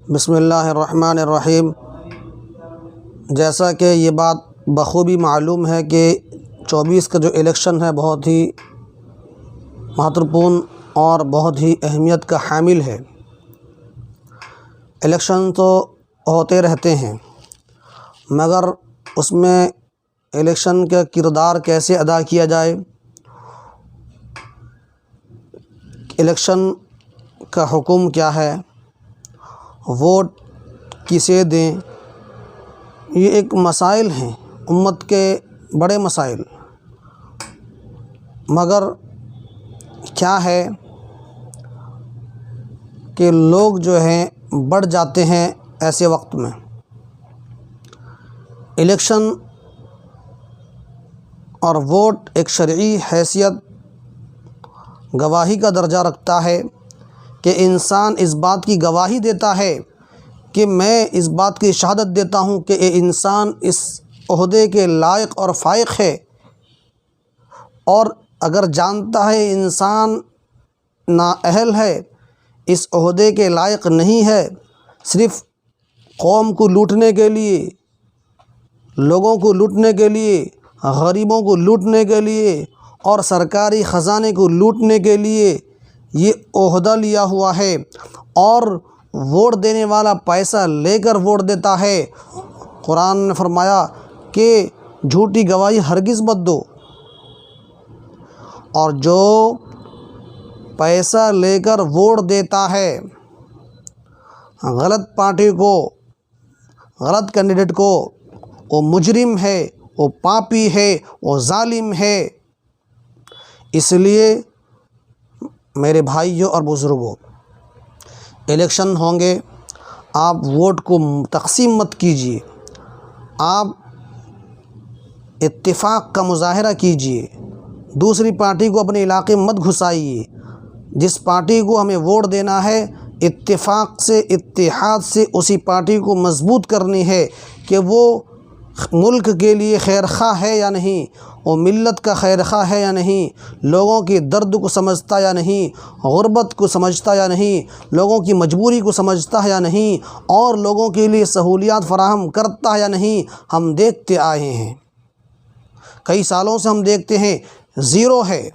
بسم اللہ الرحمن الرحیم۔ جیسا کہ یہ بات بخوبی معلوم ہے کہ 24 کا جو الیکشن ہے بہت ہی مہتوپورن اور بہت ہی اہمیت کا حامل ہے۔ الیکشن تو ہوتے رہتے ہیں، مگر اس میں الیکشن کا کردار کیسے ادا کیا جائے، الیکشن کا حکم کیا ہے، ووٹ کسے دیں، یہ ایک مسائل ہیں، امت کے بڑے مسائل۔ مگر کیا ہے کہ لوگ جو ہیں بڑھ جاتے ہیں ایسے وقت میں۔ الیکشن اور ووٹ ایک شرعی حیثیت گواہی کا درجہ رکھتا ہے کہ انسان اس بات کی گواہی دیتا ہے کہ میں اس بات کی شہادت دیتا ہوں کہ یہ انسان اس عہدے کے لائق اور فائق ہے، اور اگر جانتا ہے انسان نااہل ہے، اس عہدے کے لائق نہیں ہے، صرف قوم کو لوٹنے کے لیے، لوگوں کو لوٹنے کے لیے، غریبوں کو لوٹنے کے لیے اور سرکاری خزانے کو لوٹنے کے لیے یہ عہدہ لیا ہوا ہے، اور ووٹ دینے والا پیسہ لے کر ووٹ دیتا ہے۔ قرآن نے فرمایا کہ جھوٹی گواہی ہرگز مت دو، اور جو پیسہ لے کر ووٹ دیتا ہے غلط پارٹی کو، غلط کینڈیڈیٹ کو، وہ مجرم ہے، وہ پاپی ہے، وہ ظالم ہے۔ اس لیے میرے بھائیوں اور بزرگوں، الیکشن ہوں گے، آپ ووٹ کو تقسیم مت کیجیے، آپ اتفاق کا مظاہرہ کیجیے، دوسری پارٹی کو اپنے علاقے میں مت گھسائیے۔ جس پارٹی کو ہمیں ووٹ دینا ہے، اتفاق سے، اتحاد سے اسی پارٹی کو مضبوط کرنی ہے کہ وہ ملک کے لیے خیر خواہ ہے یا نہیں، وہ ملت کا خیر خواہ ہے یا نہیں، لوگوں کی درد کو سمجھتا یا نہیں، غربت کو سمجھتا یا نہیں، لوگوں کی مجبوری کو سمجھتا ہے یا نہیں، اور لوگوں کے لیے سہولیات فراہم کرتا ہے یا نہیں، ہم دیکھتے آئے ہیں۔ کئی سالوں سے ہم دیکھتے ہیں زیرو ہے،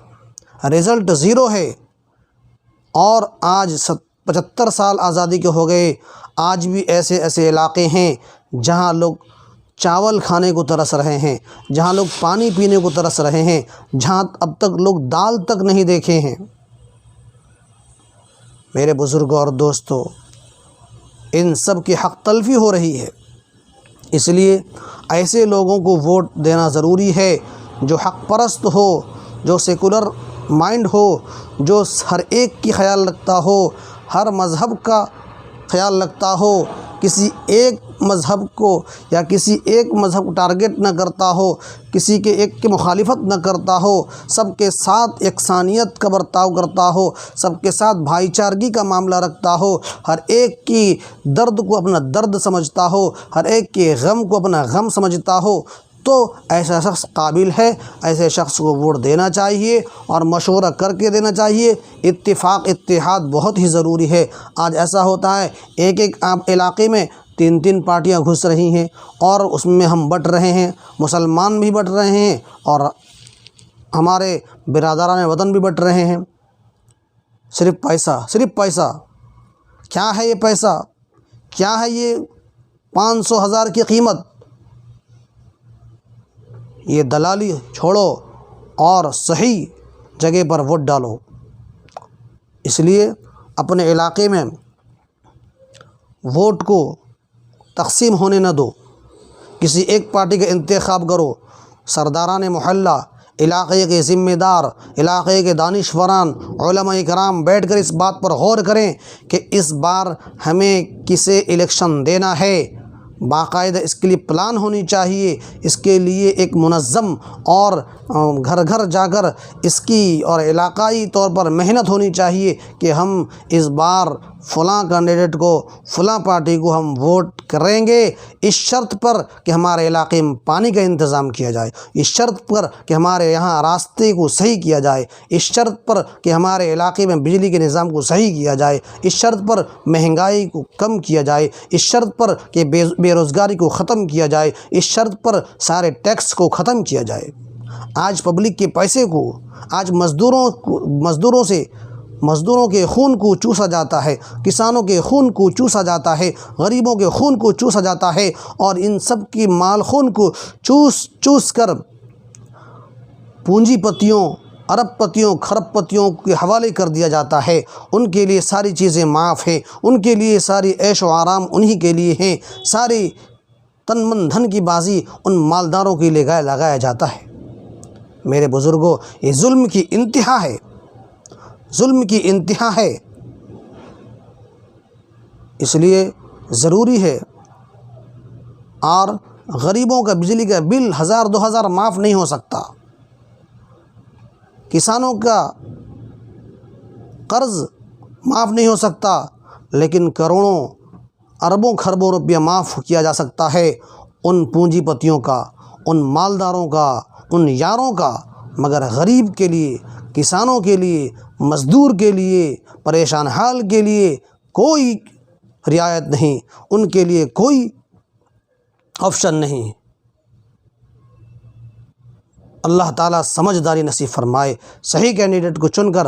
رزلٹ زیرو ہے، اور آج 75 سال آزادی کے ہو گئے، آج بھی ایسے ایسے علاقے ہیں جہاں لوگ چاول کھانے کو ترس رہے ہیں، جہاں لوگ پانی پینے کو ترس رہے ہیں، جہاں اب تک لوگ دال تک نہیں دیکھے ہیں۔ میرے بزرگوں اور دوستوں، ان سب کی حق تلفی ہو رہی ہے، اس لیے ایسے لوگوں کو ووٹ دینا ضروری ہے جو حق پرست ہو، جو سیکولر مائنڈ ہو، جو ہر ایک کی خیال رکھتا ہو، ہر مذہب کا خیال رکھتا ہو، کسی ایک مذہب کو یا کسی ایک مذہب کو ٹارگٹ نہ کرتا ہو، کسی کے ایک کی مخالفت نہ کرتا ہو، سب کے ساتھ یکسانیت کا برتاؤ کرتا ہو، سب کے ساتھ بھائی چارگی کا معاملہ رکھتا ہو، ہر ایک کی درد کو اپنا درد سمجھتا ہو، ہر ایک کے غم کو اپنا غم سمجھتا ہو، تو ایسا شخص قابل ہے، ایسے شخص کو ووٹ دینا چاہیے اور مشورہ کر کے دینا چاہیے۔ اتفاق اتحاد بہت ہی ضروری ہے۔ آج ایسا ہوتا ہے ایک علاقے میں 3 پارٹیاں گھس رہی ہیں، اور اس میں ہم بٹ رہے ہیں، مسلمان بھی بٹ رہے ہیں اور ہمارے برادران وطن بھی بٹ رہے ہیں۔ صرف پیسہ، کیا ہے یہ پیسہ، کیا ہے یہ 500,000 کی قیمت؟ یہ دلالی چھوڑو اور صحیح جگہ پر ووٹ ڈالو۔ اس لیے اپنے علاقے میں ووٹ کو تقسیم ہونے نہ دو، کسی ایک پارٹی کا انتخاب کرو۔ سرداران محلہ، علاقے کے ذمہ دار، علاقے کے دانشوران، علماء کرام بیٹھ کر اس بات پر غور کریں کہ اس بار ہمیں کسے الیکشن دینا ہے۔ باقاعدہ اس کے لیے پلان ہونی چاہیے، اس کے لیے ایک منظم اور گھر گھر جا کر اس کی اور علاقائی طور پر محنت ہونی چاہیے کہ ہم اس بار فلاں کینڈیڈیٹ کو، فلاں پارٹی کو ہم ووٹ کریں گے اس شرط پر کہ ہمارے علاقے میں پانی کا انتظام کیا جائے، اس شرط پر کہ ہمارے یہاں راستے کو صحیح کیا جائے، اس شرط پر کہ ہمارے علاقے میں بجلی کے نظام کو صحیح کیا جائے، اس شرط پر مہنگائی کو کم کیا جائے، اس شرط پر کہ بے روزگاری کو ختم کیا جائے، اس شرط پر سارے ٹیکس کو ختم کیا جائے۔ آج پبلک کے پیسے کو، آج مزدوروں کے خون کو چوسا جاتا ہے، کسانوں کے خون کو چوسا جاتا ہے، غریبوں کے خون کو چوسا جاتا ہے، اور ان سب کی مال خون کو چوس کر پونجی پتیوں، ارب پتیوں، کھرب پتیوں کے حوالے کر دیا جاتا ہے۔ ان کے لیے ساری چیزیں معاف ہیں، ان کے لیے ساری عیش و آرام انہی کے لیے ہیں، ساری تن من دھن کی بازی ان مالداروں کے لیے لگایا جاتا ہے۔ میرے بزرگوں، یہ ظلم کی انتہا ہے، ظلم کی انتہا ہے۔ اس لیے ضروری ہے، اور غریبوں کا بجلی کا بل 1000-2000 معاف نہیں ہو سکتا، کسانوں کا قرض معاف نہیں ہو سکتا، لیکن کروڑوں اربوں کھربوں روپیہ معاف کیا جا سکتا ہے ان پونجی پتیوں کا، ان مالداروں کا، ان یاروں کا، مگر غریب کے لیے، کسانوں کے لیے، مزدور کے لیے، پریشان حال کے لیے کوئی رعایت نہیں، ان کے لیے کوئی آپشن نہیں۔ اللہ تعالیٰ سمجھداری نصیب فرمائے۔ صحیح کینڈیڈیٹ کو چن کر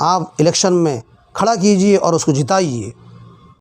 آپ الیکشن میں کھڑا کیجئے اور اس کو جتائیے۔